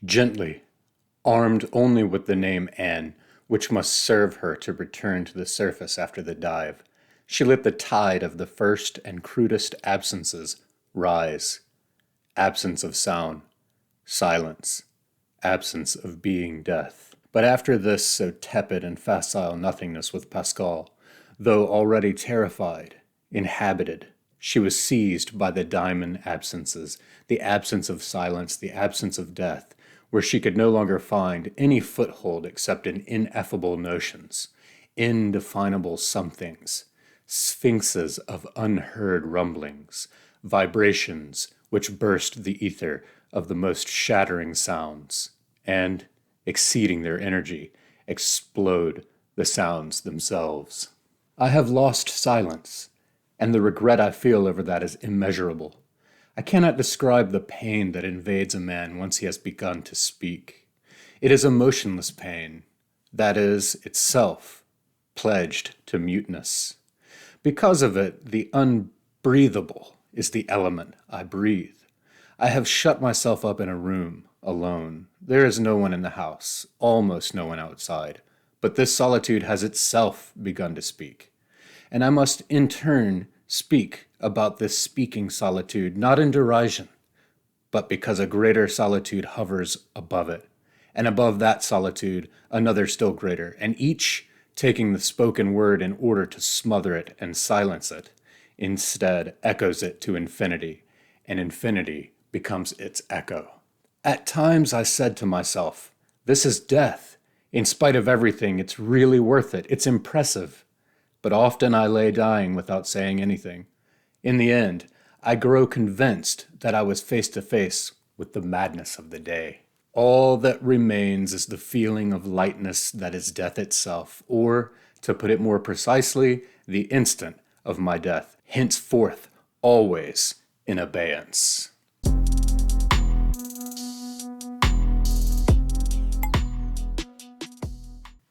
Gently, armed only with the name Anne, which must serve her to return to the surface after the dive, she let the tide of the first and crudest absences rise. Absence of sound, silence, absence of being death. But after this so tepid and facile nothingness with Pascal, though already terrified, inhabited, she was seized by the diamond absences, the absence of silence, the absence of death, where she could no longer find any foothold except in ineffable notions, indefinable somethings, sphinxes of unheard rumblings, vibrations which burst the ether of the most shattering sounds, and, exceeding their energy, explode the sounds themselves. I have lost silence, and the regret I feel over that is immeasurable. I cannot describe the pain that invades a man once he has begun to speak. It is a motionless pain, that is, itself, pledged to muteness. Because of it, the unbreathable is the element I breathe. I have shut myself up in a room, alone. There is no one in the house, almost no one outside. But this solitude has itself begun to speak. And I must in turn speak about this speaking solitude, not in derision, but because a greater solitude hovers above it, and above that solitude another still greater, and each taking the spoken word in order to smother it and silence it, instead echoes it to infinity, and infinity becomes its echo. At times I said to myself, this is death. In spite of everything, it's really worth it. It's impressive. But often I lay dying without saying anything. In the end, I grow convinced that I was face to face with the madness of the day. All that remains is the feeling of lightness that is death itself, or, to put it more precisely, the instant of my death, henceforth always in abeyance.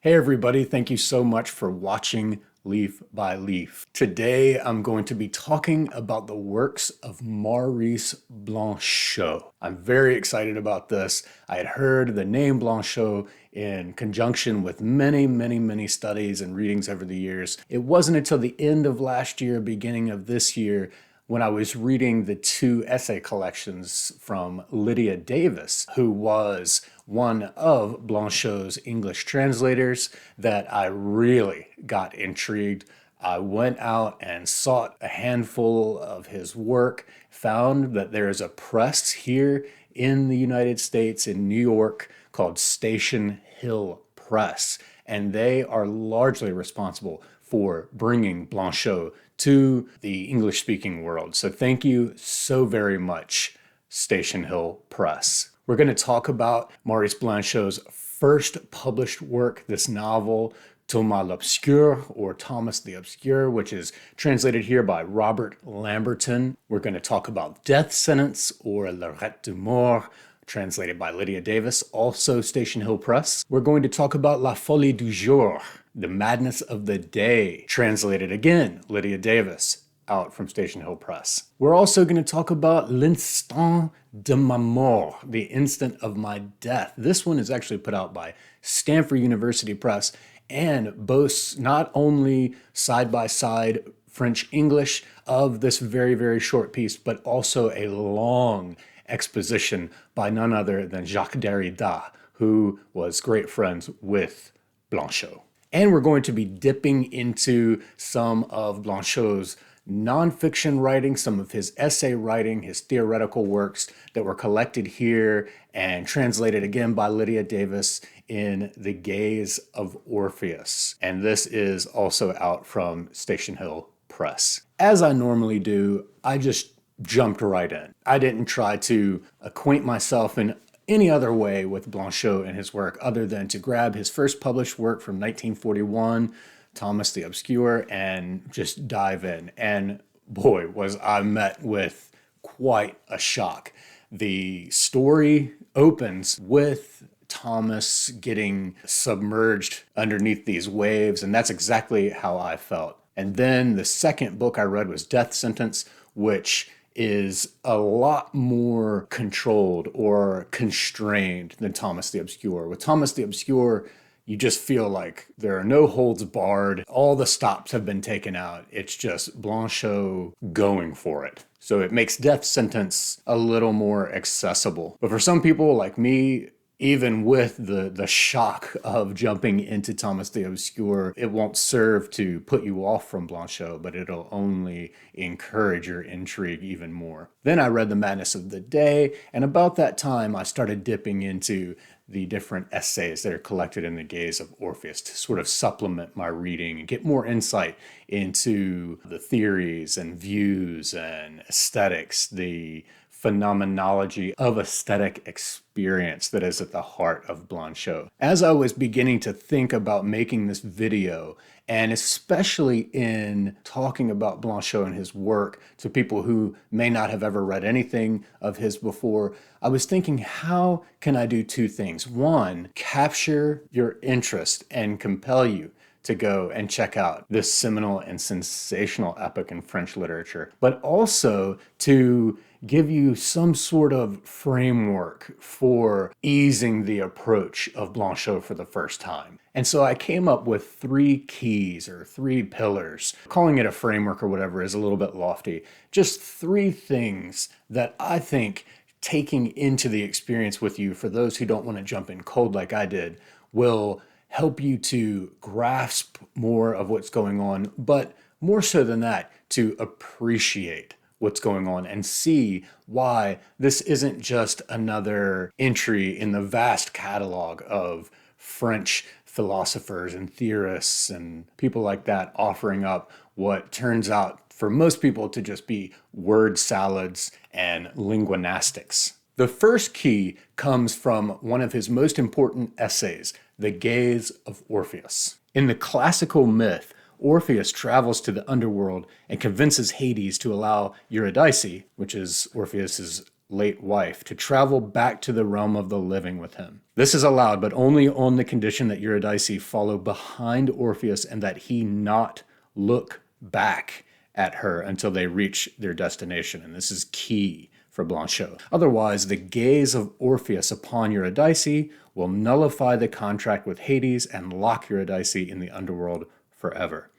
Hey everybody, thank you so much for watching Leaf by Leaf. Today I'm going to be talking about the works of Maurice Blanchot. I'm very excited about this. I had heard the name Blanchot in conjunction with many studies and readings over the years. It wasn't until the end of last year, beginning of this year, when I was reading the two essay collections from Lydia Davis, who was one of Blanchot's English translators, that I really got intrigued. I went out and sought a handful of his work, found that there is a press here in the United States, in New York, called Station Hill Press, and they are largely responsible for bringing Blanchot to the English-speaking world. So thank you so very much, Station Hill Press. We're going to talk about Maurice Blanchot's first published work, this novel, Thomas l'Obscur, or Thomas the Obscure, which is translated here by Robert Lamberton. We're going to talk about Death Sentence, or L'arrêt de mort, translated by Lydia Davis, also Station Hill Press. We're going to talk about La Folie du jour, the Madness of the Day, translated again, Lydia Davis, out from Station Hill Press. We're also going to talk about L'instant de ma mort, the instant of my death. This one is actually put out by Stanford University Press and boasts not only side-by-side French-English of this very short piece, but also a long exposition by none other than Jacques Derrida, who was great friends with Blanchot. And we're going to be dipping into some of Blanchot's nonfiction writing, some of his essay writing, his theoretical works that were collected here and translated again by Lydia Davis in The Gaze of Orpheus. And this is also out from Station Hill Press. As I normally do, I just jumped right in. I didn't try to acquaint myself in any other way with Blanchot and his work other than to grab his first published work from 1941, Thomas the Obscure, and just dive in. And boy, was I met with quite a shock. The story opens with Thomas getting submerged underneath these waves, and that's exactly how I felt. And then the second book I read was Death Sentence, which is a lot more controlled or constrained than Thomas the Obscure. With Thomas the Obscure, you just feel like there are no holds barred. All the stops have been taken out. It's just Blanchot going for it. So it makes death sentence a little more accessible. But for some people like me, even with the shock of jumping into Thomas the Obscure, it won't serve to put you off from Blanchot, but it'll only encourage your intrigue even more. Then I read The Madness of the Day, and about that time I started dipping into the different essays that are collected in The Gaze of Orpheus to sort of supplement my reading and get more insight into the theories and views and aesthetics, the phenomenology of aesthetic experience that is at the heart of Blanchot. As I was beginning to think about making this video, and especially in talking about Blanchot and his work to people who may not have ever read anything of his before, I was thinking, how can I do two things? One, capture your interest and compel you to go and check out this seminal and sensational epic in French literature, but also to give you some sort of framework for easing the approach of Blanchot for the first time. And so I came up with 3 keys or 3 pillars. Calling it a framework or whatever is a little bit lofty. Just 3 things that I think taking into the experience with you, for those who don't want to jump in cold like I did, will help you to grasp more of what's going on, but more so than that, to appreciate what's going on and see why this isn't just another entry in the vast catalog of French philosophers and theorists and people like that offering up what turns out for most people to just be word salads and linguinastics. The first key comes from one of his most important essays, The Gaze of Orpheus. In the classical myth, Orpheus travels to the underworld and convinces Hades to allow Eurydice, which is Orpheus's late wife, to travel back to the realm of the living with him. This is allowed, but only on the condition that Eurydice follow behind Orpheus and that he not look back at her until they reach their destination. And this is key for Blanchot. Otherwise, the gaze of Orpheus upon Eurydice will nullify the contract with Hades and lock Eurydice in the underworld forever.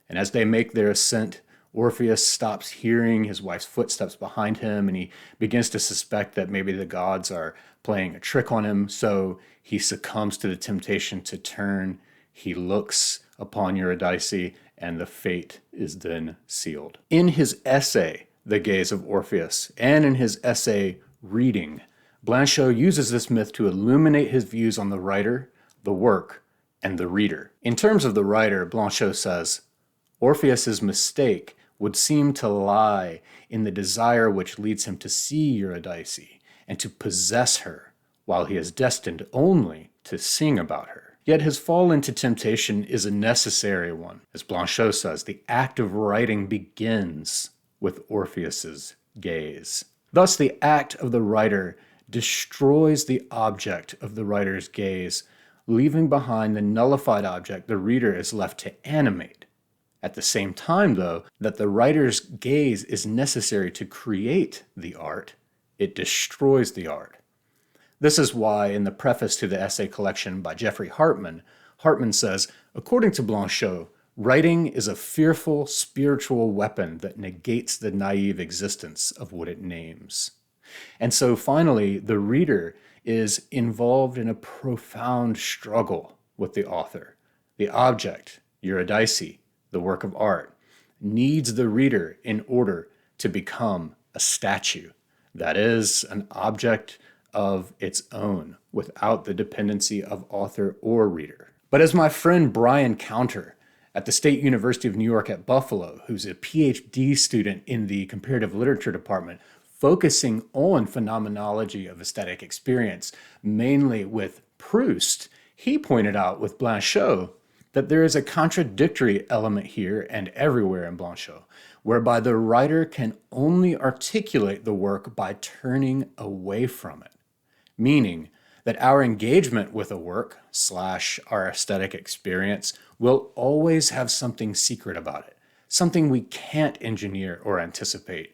And as they make their ascent, Orpheus stops hearing his wife's footsteps behind him, and he begins to suspect that maybe the gods are playing a trick on him, so he succumbs to the temptation to turn. He looks upon Eurydice, and the fate is then sealed. In his essay, The Gaze of Orpheus, and in his essay, Reading, Blanchot uses this myth to illuminate his views on the writer, the work, and the reader. In terms of the writer, Blanchot says, Orpheus's mistake would seem to lie in the desire which leads him to see Eurydice and to possess her, while he is destined only to sing about her. Yet his fall into temptation is a necessary one. As Blanchot says, the act of writing begins with Orpheus's gaze. Thus, the act of the writer destroys the object of the writer's gaze, leaving behind the nullified object the reader is left to animate. At the same time, though, that the writer's gaze is necessary to create the art, it destroys the art. This is why in the preface to the essay collection by Jeffrey Hartman, Hartman says, according to Blanchot, writing is a fearful spiritual weapon that negates the naive existence of what it names. And so finally, the reader is involved in a profound struggle with the author. The object, Eurydice, the work of art, needs the reader in order to become a statue. That is, an object of its own, without the dependency of author or reader. But as my friend Brian Counter at the State University of New York at Buffalo, who's a PhD student in the comparative literature department, focusing on phenomenology of aesthetic experience, mainly with Proust, he pointed out with Blanchot that there is a contradictory element here and everywhere in Blanchot, whereby the writer can only articulate the work by turning away from it, meaning that our engagement with a work / our aesthetic experience will always have something secret about it, something we can't engineer or anticipate.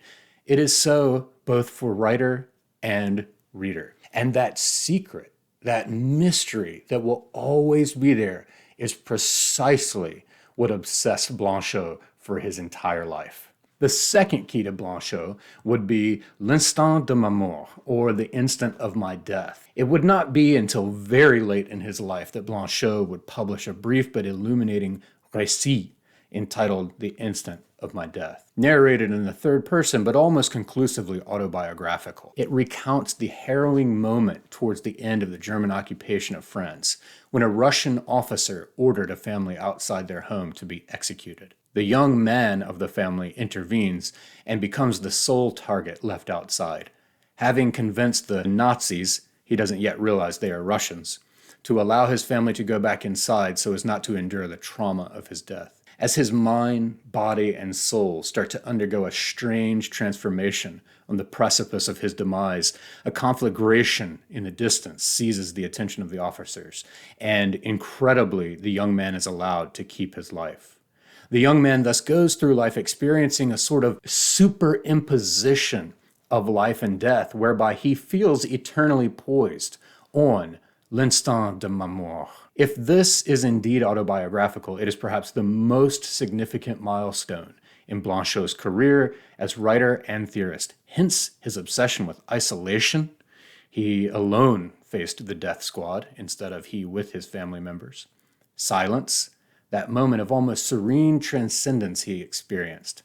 It is so both for writer and reader. And that secret, that mystery that will always be there is precisely what obsessed Blanchot for his entire life. The second key to Blanchot would be l'instant de ma mort, or the instant of my death. It would not be until very late in his life that Blanchot would publish a brief but illuminating récit entitled The Instant of My Death, narrated in the third person but almost conclusively autobiographical. It recounts the harrowing moment towards the end of the German occupation of France, when a Russian officer ordered a family outside their home to be executed. The young man of the family intervenes and becomes the sole target left outside. Having convinced the Nazis, he doesn't yet realize they are Russians, to allow his family to go back inside so as not to endure the trauma of his death. As his mind, body, and soul start to undergo a strange transformation on the precipice of his demise, a conflagration in the distance seizes the attention of the officers, and incredibly, the young man is allowed to keep his life. The young man thus goes through life experiencing a sort of superimposition of life and death, whereby he feels eternally poised on l'instant de ma mort. If this is indeed autobiographical, it is perhaps the most significant milestone in Blanchot's career as writer and theorist. Hence his obsession with isolation. He alone faced the death squad instead of he with his family members. Silence, that moment of almost serene transcendence he experienced.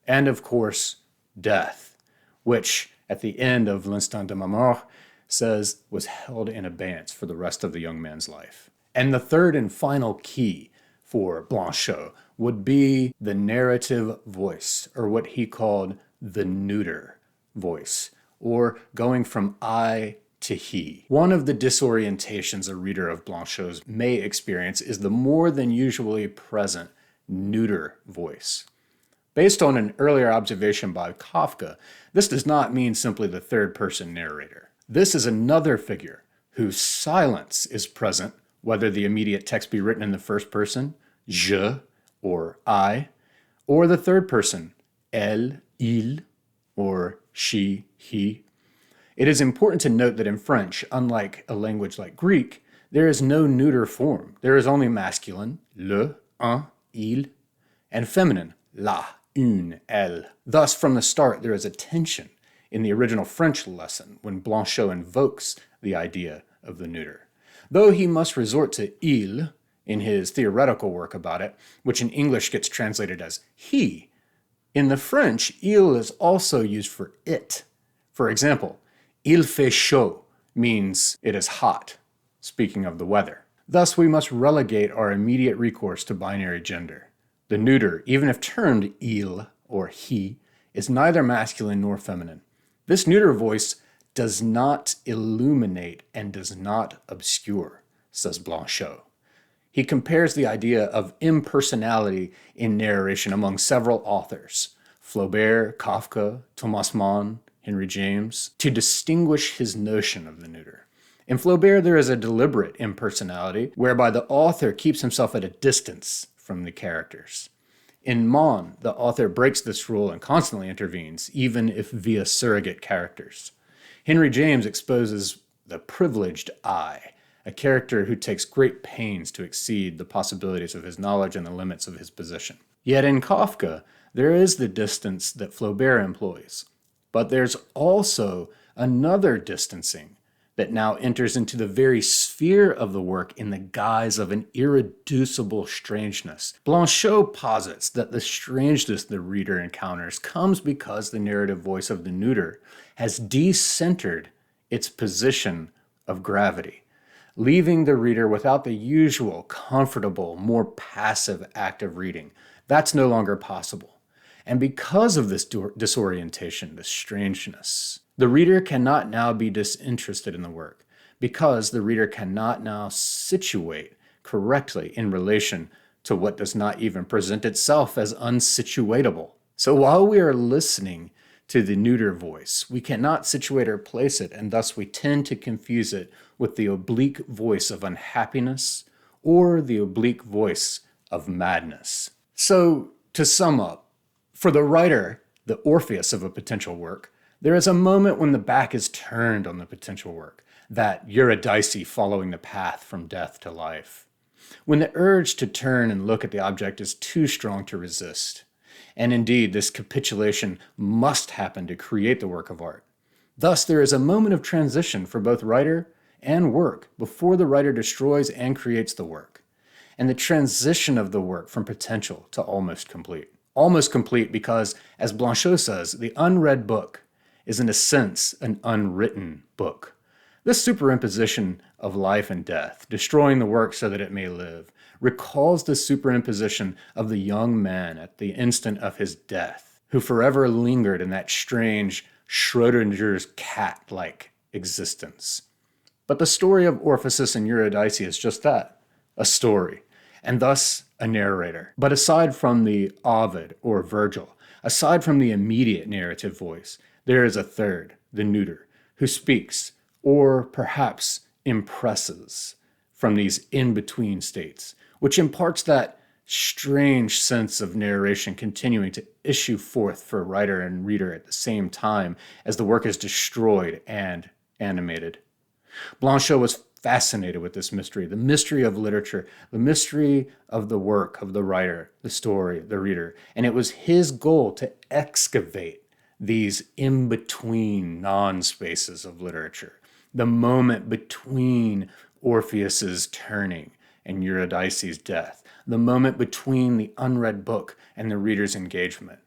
And of course, death, which at the end of L'Instant de ma mort says was held in abeyance for the rest of the young man's life. And the third and final key for Blanchot would be the narrative voice, or what he called the neuter voice, or going from I to he. One of the disorientations a reader of Blanchot's may experience is the more than usually present neuter voice. Based on an earlier observation by Kafka, this does not mean simply the third-person narrator. This is another figure whose silence is present, whether the immediate text be written in the first person, je, or I, or the third person, elle, il, or she, he. It is important to note that in French, unlike a language like Greek, there is no neuter form. There is only masculine, le, un, il, and feminine, la, une, elle. Thus, from the start, there is a tension in the original French lesson when Blanchot invokes the idea of the neuter. Though he must resort to il in his theoretical work about it, which in English gets translated as he, in the French, il is also used for it. For example, il fait chaud means it is hot, speaking of the weather. Thus, we must relegate our immediate recourse to binary gender. The neuter, even if termed il or he, is neither masculine nor feminine. This neuter voice does not illuminate and does not obscure, says Blanchot. He compares the idea of impersonality in narration among several authors, Flaubert, Kafka, Thomas Mann, Henry James, to distinguish his notion of the neuter. In Flaubert, there is a deliberate impersonality whereby the author keeps himself at a distance from the characters. In Mann, the author breaks this rule and constantly intervenes, even if via surrogate characters. Henry James exposes the privileged I, a character who takes great pains to exceed the possibilities of his knowledge and the limits of his position. Yet in Kafka, there is the distance that Flaubert employs. But there's also another distancing that now enters into the very sphere of the work in the guise of an irreducible strangeness. Blanchot posits that the strangeness the reader encounters comes because the narrative voice of the neuter has decentered its position of gravity, leaving the reader without the usual, comfortable, more passive act of reading. That's no longer possible. And because of this disorientation, this strangeness, the reader cannot now be disinterested in the work, because the reader cannot now situate correctly in relation to what does not even present itself as unsituatable. So while we are listening to the neuter voice, we cannot situate or place it, and thus we tend to confuse it with the oblique voice of unhappiness or the oblique voice of madness. So, to sum up, for the writer, the Orpheus of a potential work, there is a moment when the back is turned on the potential work, that Eurydice following the path from death to life. When the urge to turn and look at the object is too strong to resist. And indeed, this capitulation must happen to create the work of art. Thus, there is a moment of transition for both writer and work before the writer destroys and creates the work, and the transition of the work from potential to almost complete. Almost complete because, as Blanchot says, the unread book is in a sense an unwritten book. This superimposition of life and death, destroying the work so that it may live, recalls the superimposition of the young man at the instant of his death, who forever lingered in that strange Schrodinger's cat-like existence. But the story of Orpheus and Eurydice is just that, a story, and thus a narrator. But aside from the Ovid or Virgil, aside from the immediate narrative voice, there is a third, the neuter, who speaks, or perhaps impresses, from these in-between states, which imparts that strange sense of narration continuing to issue forth for writer and reader at the same time as the work is destroyed and animated. Blanchot was fascinated with this mystery, the mystery of literature, the mystery of the work of the writer, the story, the reader, and it was his goal to excavate these in-between non-spaces of literature, the moment between Orpheus's turning and Eurydice's death, the moment between the unread book and the reader's engagement.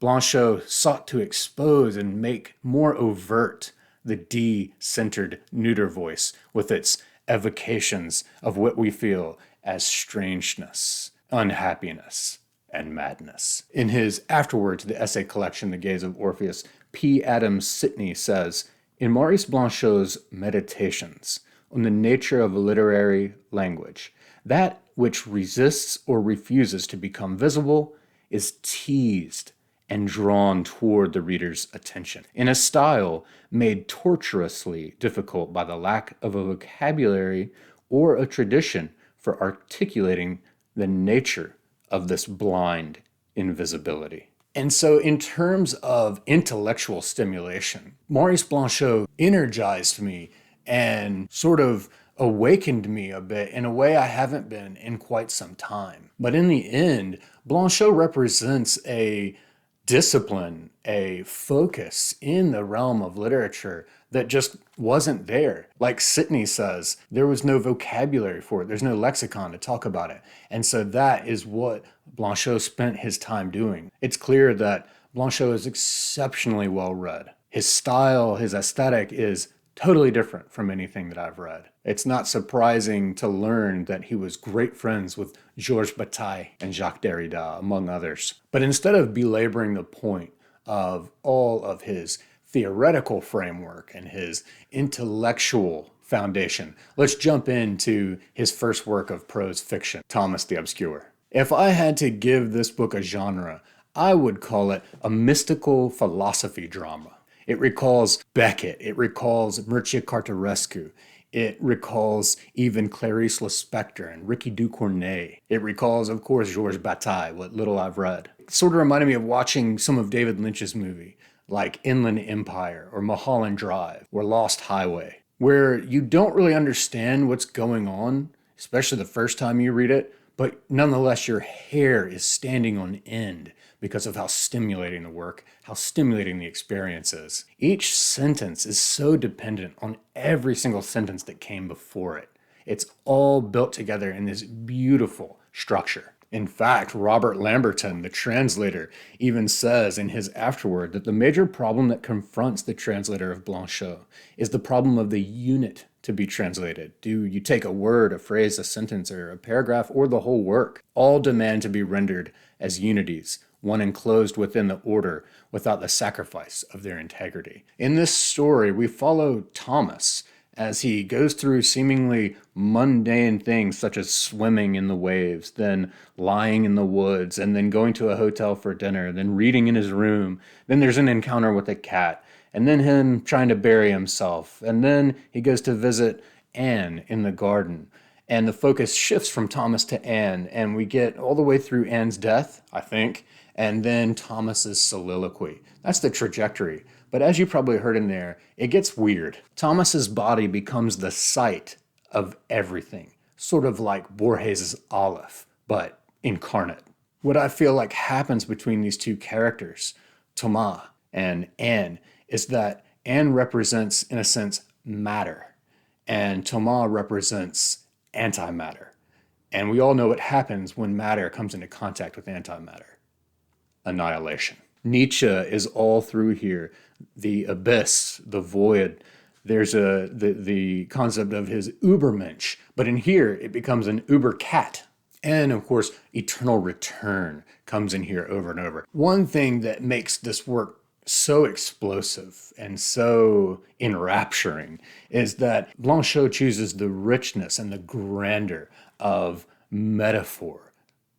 Blanchot sought to expose and make more overt the D-centered neuter voice with its evocations of what we feel as strangeness, unhappiness, and madness. In his afterword to the essay collection, The Gaze of Orpheus, P. Adams Sidney says, in Maurice Blanchot's Meditations on the nature of literary language, that which resists or refuses to become visible is teased and drawn toward the reader's attention in a style made tortuously difficult by the lack of a vocabulary or a tradition for articulating the nature of this blind invisibility. And so in terms of intellectual stimulation, Maurice Blanchot energized me and sort of awakened me a bit in a way I haven't been in quite some time. But in the end, Blanchot represents a discipline, a focus in the realm of literature that just wasn't there. Like Sidney says, there was no vocabulary for it. There's no lexicon to talk about it. And so that is what Blanchot spent his time doing. It's clear that Blanchot is exceptionally well read. His style, his aesthetic is totally different from anything that I've read. It's not surprising to learn that he was great friends with Georges Bataille and Jacques Derrida, among others. But instead of belaboring the point of all of his theoretical framework and his intellectual foundation, let's jump into his first work of prose fiction, Thomas the Obscure. If I had to give this book a genre, I would call it a mystical philosophy drama. It recalls Beckett, it recalls Mircea Cartarescu, it recalls even Clarice Lispector and Ricky Ducournay. It recalls, of course, Georges Bataille, what little I've read. It sort of reminded me of watching some of David Lynch's movie, like Inland Empire or Mulholland Drive or Lost Highway, where you don't really understand what's going on, especially the first time you read it, but nonetheless your hair is standing on end because of how stimulating the work, how stimulating the experience is. Each sentence is so dependent on every single sentence that came before it. It's all built together in this beautiful structure. In fact, Robert Lamberton, the translator, even says in his afterword that the major problem that confronts the translator of Blanchot is the problem of the unit to be translated. Do you take a word, a phrase, a sentence, or a paragraph, or the whole work? All demand to be rendered as unities, one enclosed within the order without the sacrifice of their integrity. In this story, we follow Thomas as he goes through seemingly mundane things such as swimming in the waves, then lying in the woods, and then going to a hotel for dinner, then reading in his room, then there's an encounter with a cat, and then him trying to bury himself, and then he goes to visit Anne in the garden. And the focus shifts from Thomas to Anne, and we get all the way through Anne's death, I think, and then Thomas's soliloquy. That's the trajectory. But as you probably heard in there, it gets weird. Thomas's body becomes the site of everything, sort of like Borges's Olive, but incarnate. What I feel like happens between these two characters, Thomas and Anne, is that Anne represents, in a sense, matter, and Thomas represents antimatter. And we all know what happens when matter comes into contact with antimatter: annihilation. Nietzsche is all through here. The abyss, the void. There's the concept of his Übermensch, but in here it becomes an Übercat. And of course, eternal return comes in here over and over. One thing that makes this work so explosive and so enrapturing is that Blanchot chooses the richness and the grandeur of metaphor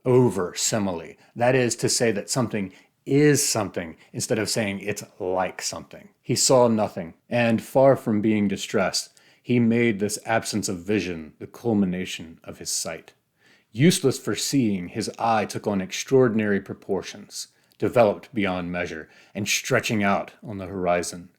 over simile. That is to say that something is something instead of saying it's like something. He saw nothing, and far from being distressed, he made this absence of vision the culmination of his sight. Useless for seeing, his eye took on extraordinary proportions, developed beyond measure, and stretching out on the horizon.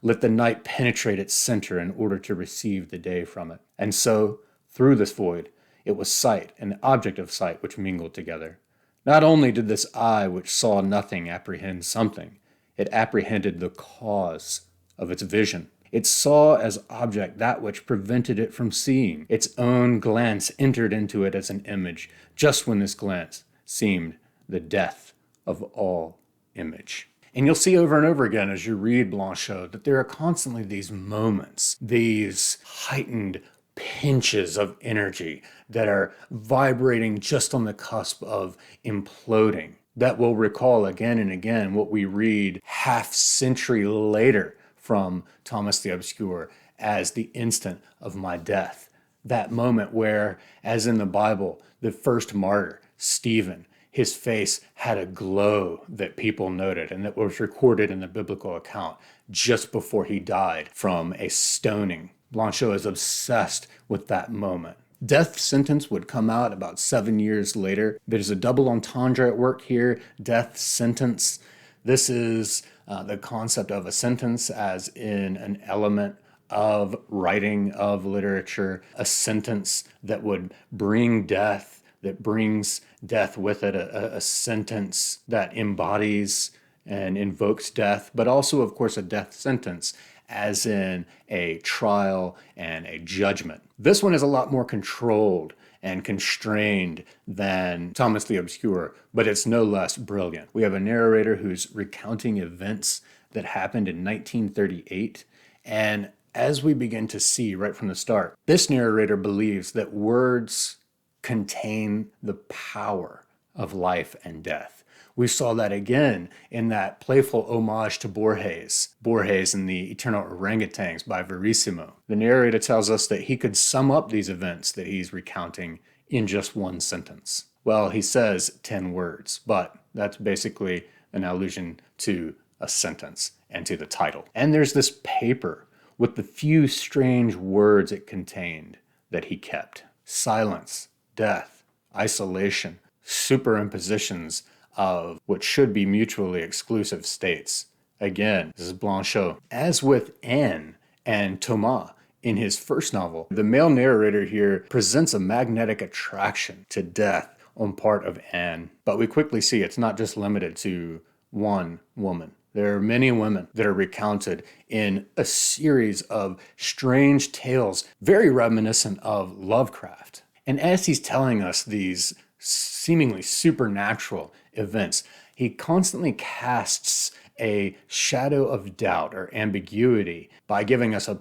Let the night penetrate its center in order to receive the day from it. And so, through this void, it was sight and the object of sight which mingled together. Not only did this eye which saw nothing apprehend something, it apprehended the cause of its vision. It saw as object that which prevented it from seeing. Its own glance entered into it as an image, just when this glance seemed the death of all image. And you'll see over and over again as you read Blanchot that there are constantly these moments, these heightened pinches of energy that are vibrating just on the cusp of imploding, that will recall again and again what we read half-century later from Thomas the Obscure as the instant of my death. That moment where, as in the Bible, the first martyr, Stephen, his face had a glow that people noted and that was recorded in the biblical account just before he died from a stoning. Blanchot is obsessed with that moment. Death sentence would come out about 7 years later. There's a double entendre at work here, death sentence. This is the concept of a sentence as in an element of writing, of literature, a sentence that would bring death, that brings death with it, a sentence that embodies and invokes death, but also, of course, a death sentence as in a trial and a judgment. This one is a lot more controlled and constrained than Thomas the Obscure, but it's no less brilliant. We have a narrator who's recounting events that happened in 1938, and as we begin to see right from the start, this narrator believes that words contain the power of life and death. We saw that again in that playful homage to Borges and the Eternal Orangutans by Verissimo. The narrator tells us that he could sum up these events that he's recounting in just one sentence. Well, he says 10 words, but that's basically an allusion to a sentence and to the title. And there's this paper with the few strange words it contained that he kept. Silence, death, isolation, superimpositions of what should be mutually exclusive states. Again, this is Blanchot. As with Anne and Thomas in his first novel, the male narrator here presents a magnetic attraction to death on part of Anne. But we quickly see it's not just limited to one woman. There are many women that are recounted in a series of strange tales, very reminiscent of Lovecraft. And as he's telling us these seemingly supernatural events, he constantly casts a shadow of doubt or ambiguity by giving us a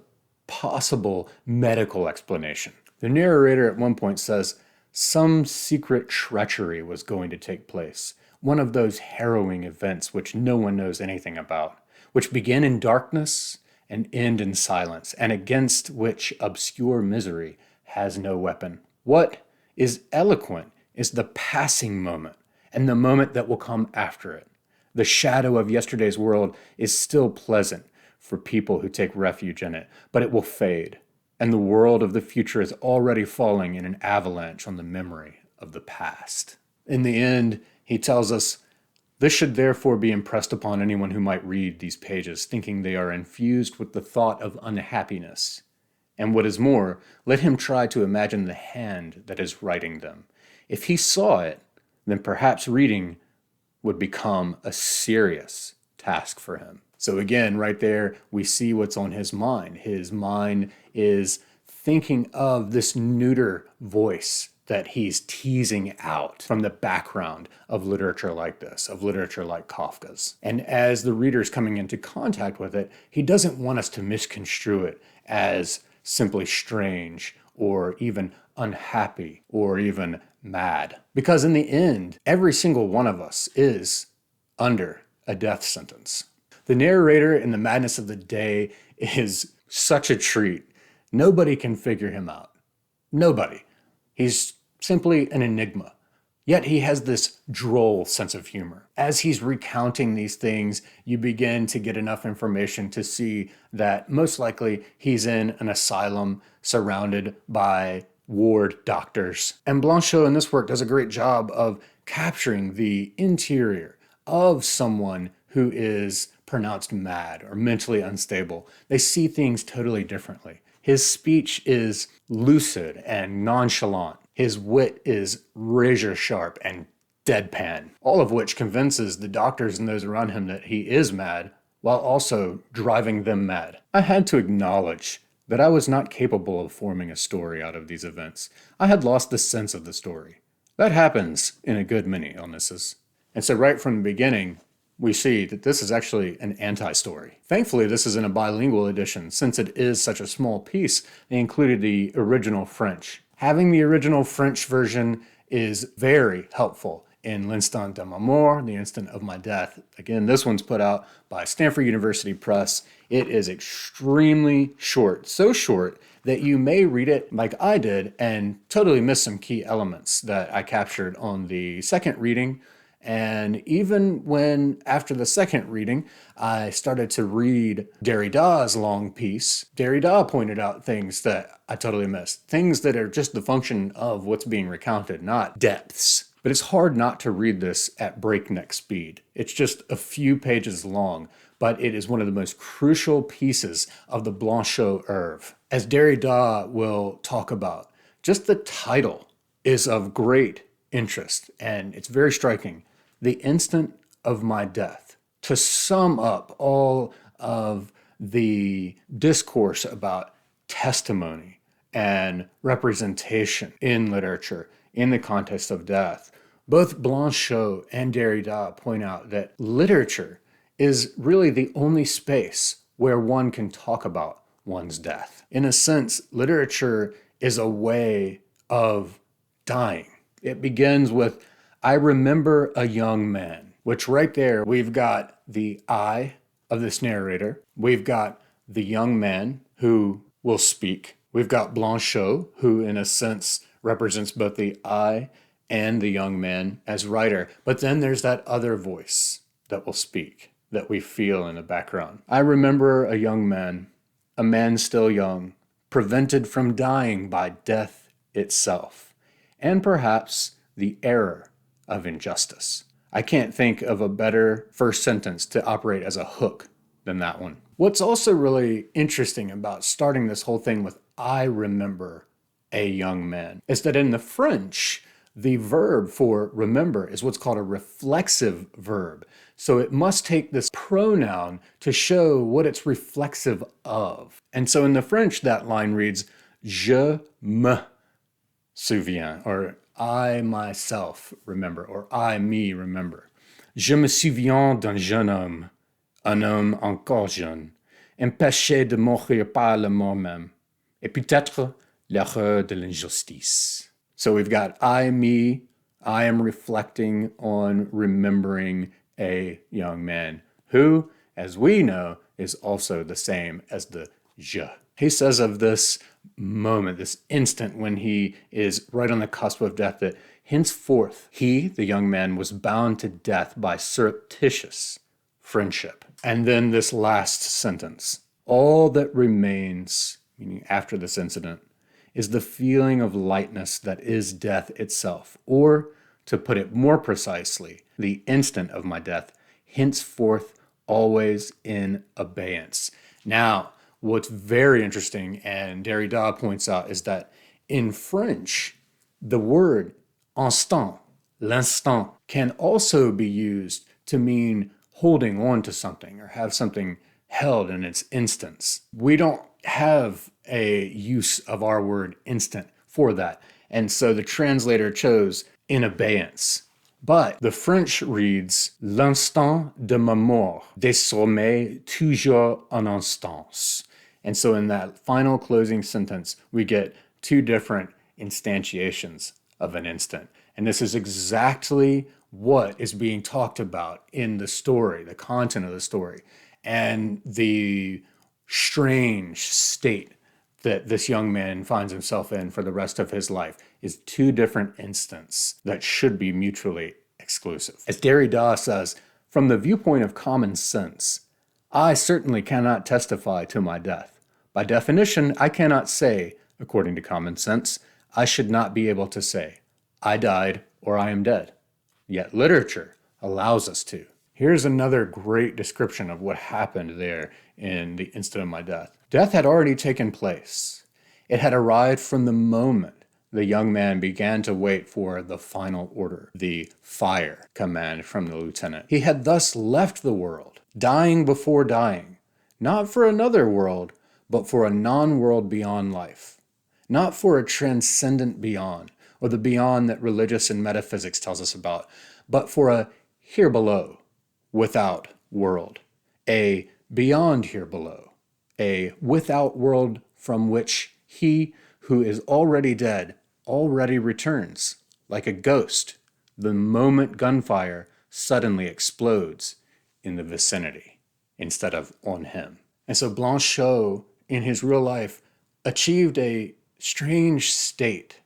possible medical explanation. The narrator at one point says, some secret treachery was going to take place, one of those harrowing events which no one knows anything about, which begin in darkness and end in silence, and against which obscure misery has no weapon. What is eloquent is the passing moment and the moment that will come after it. The shadow of yesterday's world is still pleasant for people who take refuge in it, but it will fade. and the world of the future is already falling in an avalanche on the memory of the past. In the end, he tells us, this should therefore be impressed upon anyone who might read these pages, thinking they are infused with the thought of unhappiness. And what is more, let him try to imagine the hand that is writing them. If he saw it, then perhaps reading would become a serious task for him. So again, right there, we see what's on his mind. His mind is thinking of this neuter voice that he's teasing out from the background of literature like this, of literature like Kafka's. And as the reader's coming into contact with it, he doesn't want us to misconstrue it as simply strange or even unhappy or even mad. Because in the end, every single one of us is under a death sentence. The narrator in the madness of the day is such a treat. Nobody can figure him out. Nobody. He's simply an enigma. Yet he has this droll sense of humor. As he's recounting these things, you begin to get enough information to see that most likely he's in an asylum surrounded by ward doctors. And Blanchot in this work does a great job of capturing the interior of someone who is pronounced mad or mentally unstable. They see things totally differently. His speech is lucid and nonchalant. His wit is razor sharp and deadpan, all of which convinces the doctors and those around him that he is mad, while also driving them mad. I had to acknowledge that I was not capable of forming a story out of these events. I had lost the sense of the story. That happens in a good many illnesses. And so right from the beginning, we see that this is actually an anti-story. Thankfully, this is in a bilingual edition. Since it is such a small piece, they included the original French. Having the original French version is very helpful in L'Instant de ma mort, The Instant of My Death. Again, this one's put out by Stanford University Press. It is extremely short, so short that you may read it like I did and totally miss some key elements that I captured on the second reading. And even when, after the second reading, I started to read Derrida's long piece, Derrida pointed out things that I totally missed. Things that are just the function of what's being recounted, not depths. But it's hard not to read this at breakneck speed. It's just a few pages long, but it is one of the most crucial pieces of the Blanchot oeuvre. As Derrida will talk about, just the title is of great interest, and it's very striking. The Instant of My Death. To sum up all of the discourse about testimony and representation in literature in the context of death, both Blanchot and Derrida point out that literature is really the only space where one can talk about one's death. In a sense, literature is a way of dying. It begins with, I remember a young man, which right there, we've got the I of this narrator. We've got the young man who will speak. We've got Blanchot, who in a sense represents both the I and the young man as writer. But then there's that other voice that will speak, that we feel in the background. I remember a young man, a man still young, prevented from dying by death itself, and perhaps the error of injustice. I can't think of a better first sentence to operate as a hook than that one. What's also really interesting about starting this whole thing with I remember a young man is that in the French, the verb for remember is what's called a reflexive verb. So it must take this pronoun to show what it's reflexive of. And so in the French, that line reads, Je me souviens, or I myself remember, or I me remember. Je me souviens d'un jeune homme, un homme encore jeune, empêché de mourir par la mort même, et peut-être l'erreur de l'injustice. So we've got I, me, I am reflecting on remembering a young man, who, as we know, is also the same as the je. He says of this moment, this instant when he is right on the cusp of death, that henceforth he, the young man, was bound to death by surreptitious friendship. And then this last sentence, all that remains meaning after this incident, is the feeling of lightness that is death itself, or, to put it more precisely, the instant of my death, henceforth always in abeyance. Now, what's very interesting, and Derrida points out, is that in French, the word instant, l'instant, can also be used to mean holding on to something or have something held in its instance. We don't have a use of our word instant for that. And so the translator chose in abeyance. But the French reads l'instant de ma mort, désormais toujours en instance. And so in that final closing sentence, we get two different instantiations of an instant. And this is exactly what is being talked about in the story, the content of the story, and the strange state that this young man finds himself in for the rest of his life is two different instants that should be mutually exclusive. As Derrida says, from the viewpoint of common sense, I certainly cannot testify to my death. By definition, I cannot say, according to common sense, I should not be able to say, I died or I am dead. Yet literature allows us to. Here's another great description of what happened there in the instant of my death. Death had already taken place. It had arrived from the moment the young man began to wait for the final order, the fire command from the lieutenant. He had thus left the world, dying before dying, not for another world, but for a non-world beyond life, not for a transcendent beyond, or the beyond that religious and metaphysics tells us about, but for a here below, without world, a beyond here below, a without world from which he who is already dead already returns, like a ghost, the moment gunfire suddenly explodes in the vicinity instead of on him. And so Blanchot, in his real life, achieved a strange state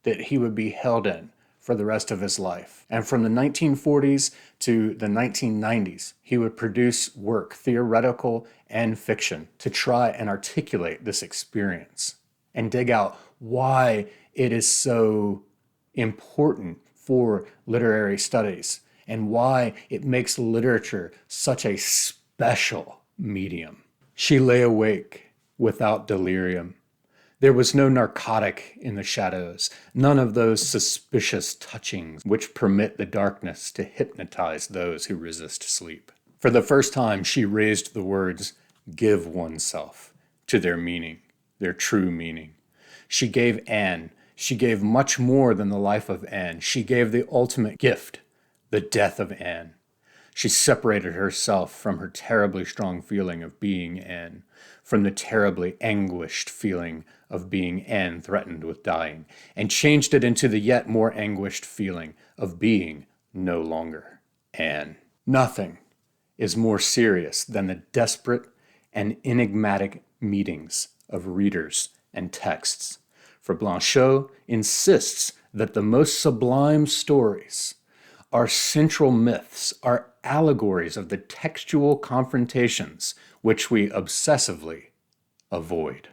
that he would be held in for the rest of his life. And from the 1940s to the 1990s, he would produce work, theoretical and fiction, to try and articulate this experience and dig out why it is so important for literary studies and why it makes literature such a special medium. She lay awake without delirium. There was no narcotic in the shadows, none of those suspicious touchings which permit the darkness to hypnotize those who resist sleep. For the first time, she raised the words, give oneself, to their meaning, their true meaning. She gave Anne. She gave much more than the life of Anne. She gave the ultimate gift, the death of Anne. She separated herself from her terribly strong feeling of being Anne, from the terribly anguished feeling of being Anne threatened with dying, and changed it into the yet more anguished feeling of being no longer Anne. Nothing is more serious than the desperate and enigmatic meetings of readers and texts. For Blanchot insists that the most sublime stories are central myths, are allegories of the textual confrontations which we obsessively avoid.